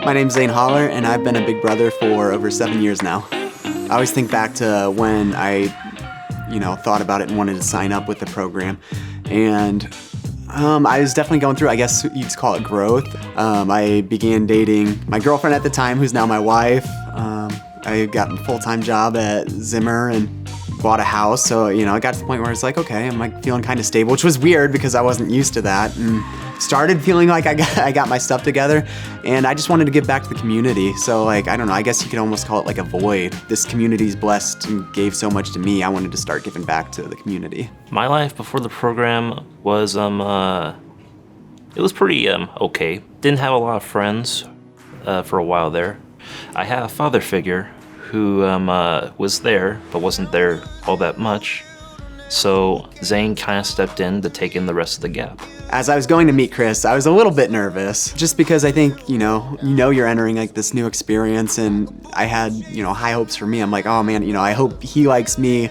My name's Zane and I've been a Big Brother for over 7 years now. I always think back to when I, thought about it and wanted to sign up with the program. And I was definitely going through, I guess you'd call it growth. I began dating my girlfriend at the time, who's now my wife. I got a full-time job at Zimmer and bought a house. So, I got to the point where it's like, okay, I'm like feeling kind of stable, which was weird because I wasn't used to that. And started feeling like I got my stuff together, and I just wanted to give back to the community. So I don't know, I guess you could almost call it like a void. This community's blessed and gave so much to me. I wanted to start giving back to the community. My life before the program was, it was pretty, okay. Didn't have a lot of friends, for a while there. I had a father figure who, was there, but wasn't there all that much. So Zane kind of stepped in to take in the rest of the gap. As I was going to meet Chris, I was a little bit nervous, just because I think, you're entering like this new experience, and I had, high hopes for me. I'm like, oh man, I hope he likes me.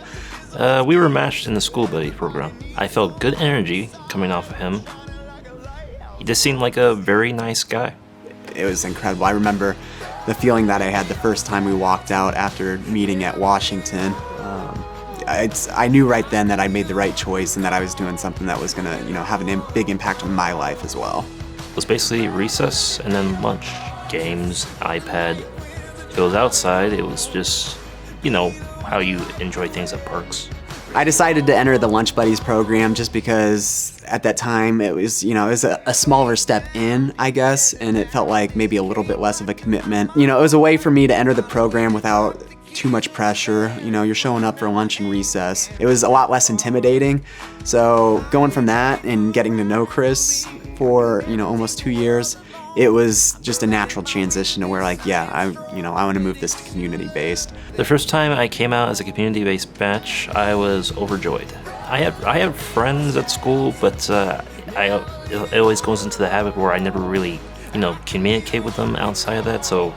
We were matched in the school buddy program. I felt good energy coming off of him. He just seemed like a very nice guy. It was incredible. I remember the feeling that I had the first time we walked out after meeting at Washington. I knew right then that I made the right choice and that I was doing something that was gonna, have a big impact on my life as well. It was basically recess and then lunch, games, iPad. If it was outside, it was just, how you enjoy things at parks. I decided to enter the Lunch Buddies program just because at that time it was, it was a smaller step in, I guess, and it felt like maybe a little bit less of a commitment. It was a way for me to enter the program without too much pressure. You're showing up for lunch and recess. It was a lot less intimidating. So going from that and getting to know Chris for, almost 2 years, it was just a natural transition to where I want to move this to community-based. The first time I came out as a community-based batch, I was overjoyed. I have friends at school, but it always goes into the habit where I never really, communicate with them outside of that. So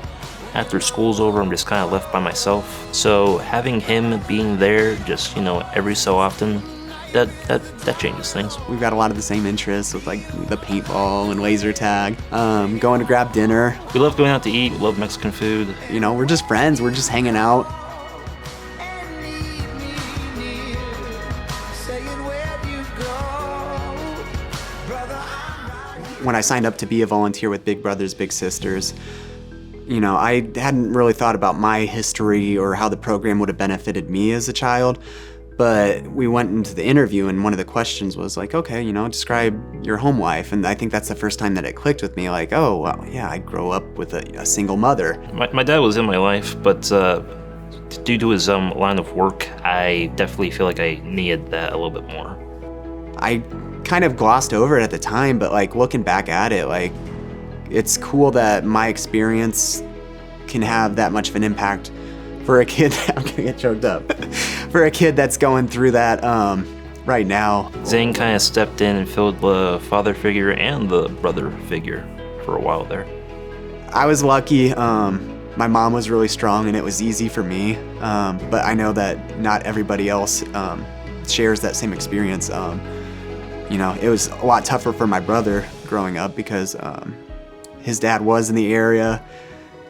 after school's over, I'm just kind of left by myself. So having him being there just, every so often, that changes things. We've got a lot of the same interests with the paintball and laser tag, going to grab dinner. We love going out to eat, we love Mexican food. We're just friends, we're just hanging out. When I signed up to be a volunteer with Big Brothers Big Sisters, I hadn't really thought about my history or how the program would have benefited me as a child, but we went into the interview and one of the questions was okay, describe your home life. And I think that's the first time that it clicked with me, oh, well, yeah, I grew up with a single mother. My dad was in my life, but due to his line of work, I definitely feel like I needed that a little bit more. I kind of glossed over it at the time, but looking back at it, it's cool that my experience can have that much of an impact for a kid. I'm gonna get choked up. For a kid that's going through that right now. Zane kind of stepped in and filled the father figure and the brother figure for a while there. I was lucky. My mom was really strong and it was easy for me. But I know that not everybody else shares that same experience. It was a lot tougher for my brother growing up because his dad was in the area.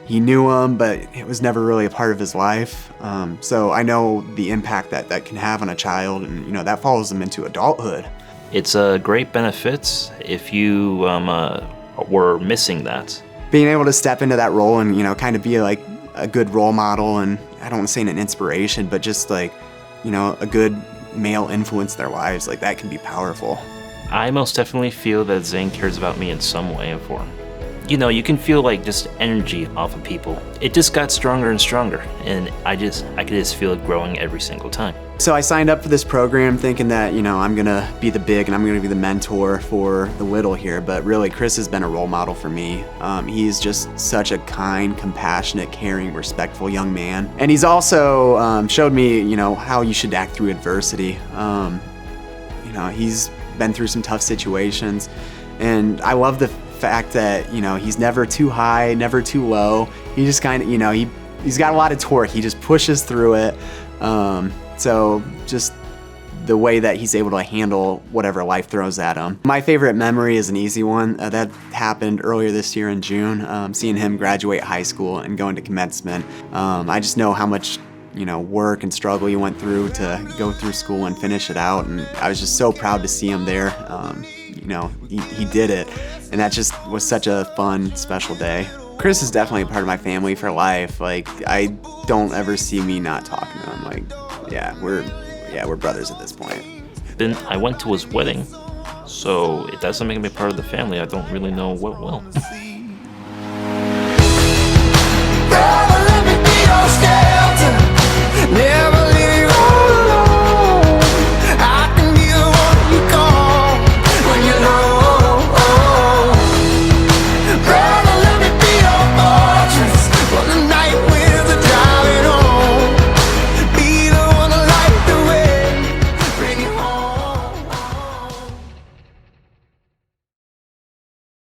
He knew him, but it was never really a part of his life. So I know the impact that can have on a child, and that follows them into adulthood. It's a great benefit if you were missing that. Being able to step into that role and kind of be a good role model, and I don't want to say an inspiration, but just a good male influence in their lives, that can be powerful. I most definitely feel that Zane cares about me in some way and form. You can feel just energy off of people. It just got stronger and stronger, and I could just feel it growing every single time. So I signed up for this program thinking that, I'm gonna be the big and I'm gonna be the mentor for the little here, but really Chris has been a role model for me. He's just such a kind, compassionate, caring, respectful young man. And he's also showed me, how you should act through adversity. He's been through some tough situations, and I love the fact that he's never too high, never too low. He just kind of he's got a lot of torque. He just pushes through it. So just the way that he's able to handle whatever life throws at him. My favorite memory is an easy one. That happened earlier this year in June, seeing him graduate high school and go into commencement. I just know how much work and struggle he went through to go through school and finish it out, and I was just so proud to see him there. He did it, and that just was such a fun, special day. Chris is definitely a part of my family for life. Like, I don't ever see me not talking to him. Like, we're brothers at this point. Then I went to his wedding, so it doesn't make me part of the family. I don't really know what will.